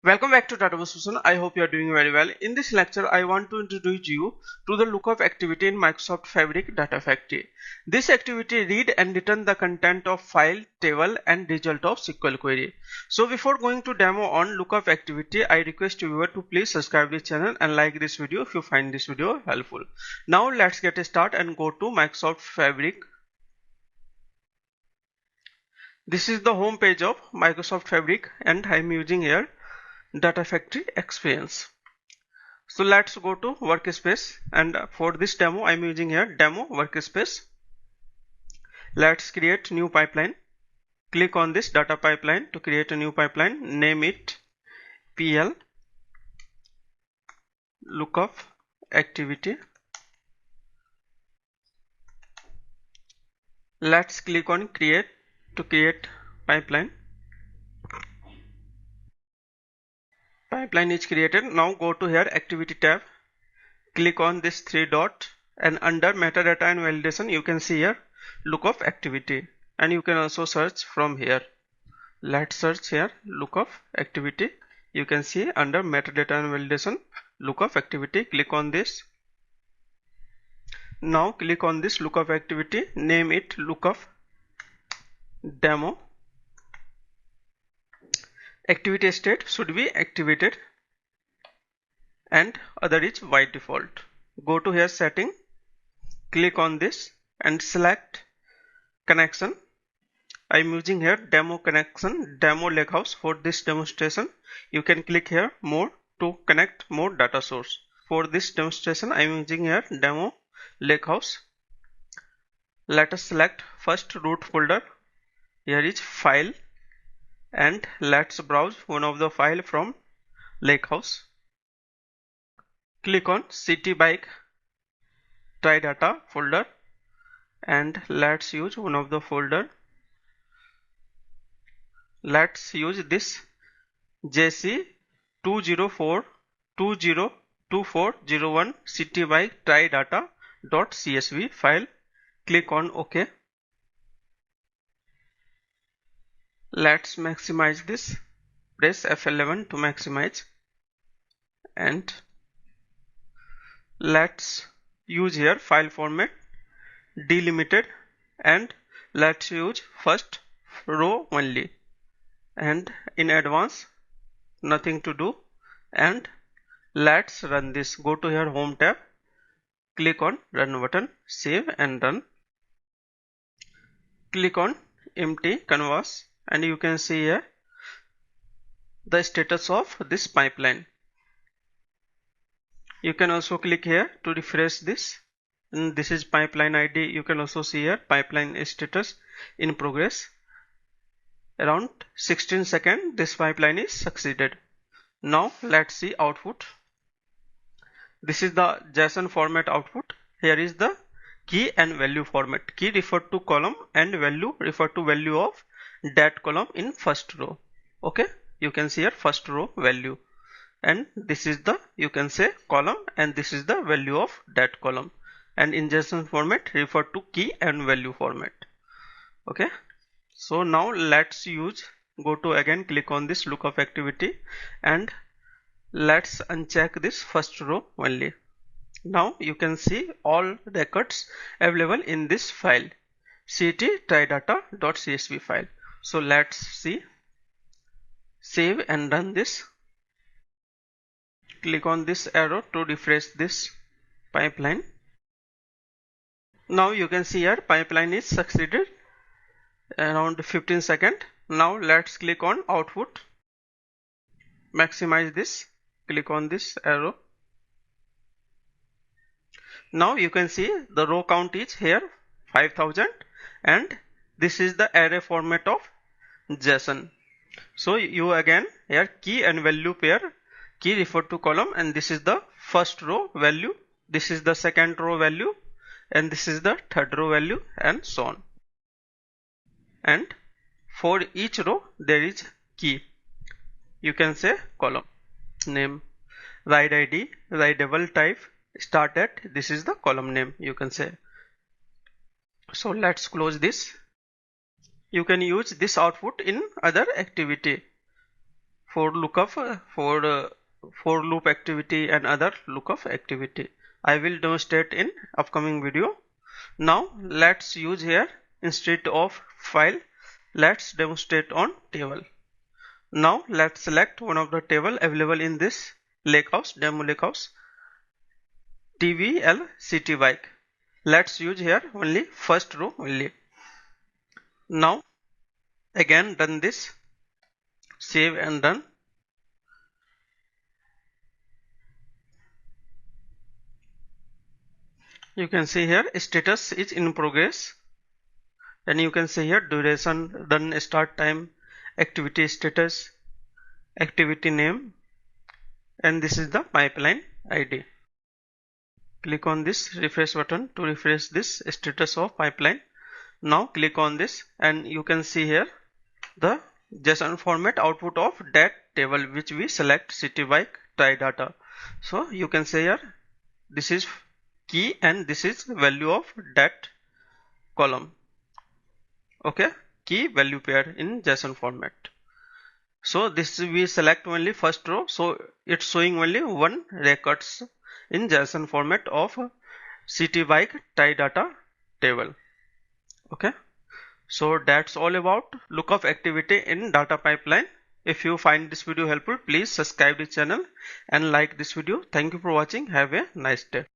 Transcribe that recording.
Welcome back to Database Solution. I hope you are doing very well. In this lecture, I want to introduce you to the lookup activity in Microsoft Fabric Data Factory. This activity read and return the content of file, table, and result of SQL query. So before going to demo on lookup activity, I request you to please subscribe this channel and like this video if you find this video helpful. Now let's get started and go to Microsoft Fabric. This is the home page of Microsoft Fabric and I am using here Data Factory Experience. So let's go to workspace, and for this demo I'm using here demo workspace. Let's create new pipeline. Click on this data pipeline to create a new pipeline. Name it PL lookup activity. Let's click on create to create pipeline. Pipeline is created. Now go to here activity tab. Click on this three dot, and under metadata and validation you can see here lookup activity, and you can also search from here. Let's search here lookup activity. You can see under metadata and validation lookup activity. Click on this. Now click on this lookup activity. Name it lookup demo. Activity state should be activated and other is by default. Go to here setting. Click on this and select connection. I am using here demo connection, demo lakehouse for this demonstration. You can click here more to connect more data source. For this demonstration I am using here demo lakehouse. Let us select first root folder. Here is file, and let's browse one of the file from lakehouse. Click on city bike try data folder, and let's use one of the folder. Let's use this JC 204202401 city bike try data.csv file. Click on OK. Let's maximize this. Press F11 to maximize, and let's use here file format delimited, and let's use first row only, and in advance nothing to do, and let's run this. Go to here home tab, click on run button, save and run. Click on empty canvas, and you can see here the status of this pipeline. You can also click here to refresh this, and this is pipeline ID. You can also see here pipeline status in progress. Around 16 seconds this pipeline is succeeded. Now let's see output. This is the JSON format output. Here is the key and value format. Key refer to column and value refer to value of that column in first row. Okay, you can see here first row value, and this is the you can say column, and this is the value of that column, and in JSON format refer to key and value format. Okay, so now let's use go to again click on this lookup activity, and let's uncheck this first row only. Now you can see all records available in this file ct_try_data.csv file. So let's see, save and run this. Click on this arrow to refresh this pipeline. Now you can see here pipeline is succeeded around 15 seconds. Now let's click on output, maximize this, click on this arrow. Now you can see the row count is here 5000, and this is the array format of JSON. So you again here key and value pair, key refer to column, and this is the first row value, this is the second row value, and this is the third row value, and so on. And for each row there is key, you can say column name, write ID, writable type, start at, this is the column name you can say. So let's close this. You can use this output in other activity. for lookup, for loop activity and other lookup activity. I will demonstrate in upcoming video. Now let's use here, instead of file, let's demonstrate on table. Now let's select one of the table available in this lakehouse, demo lakehouse, TVL city bike. Let's use here only first row only. Now again done this, save and done. You can see here status is in progress, and you can see here duration, done, start time, activity status, activity name, and this is the pipeline ID. Click on this refresh button to refresh this status of pipeline. Now click on this and you can see here the JSON format output of that table which we select city bike try data. So you can see here this is key and this is value of that column. Okay, key value pair in JSON format. So this we select only first row, so it's showing only one records in JSON format of city bike tie data table. Okay, so that's all about lookup activity in data pipeline. If you find this video helpful, please subscribe this channel and like this video. Thank you for watching. Have a nice day.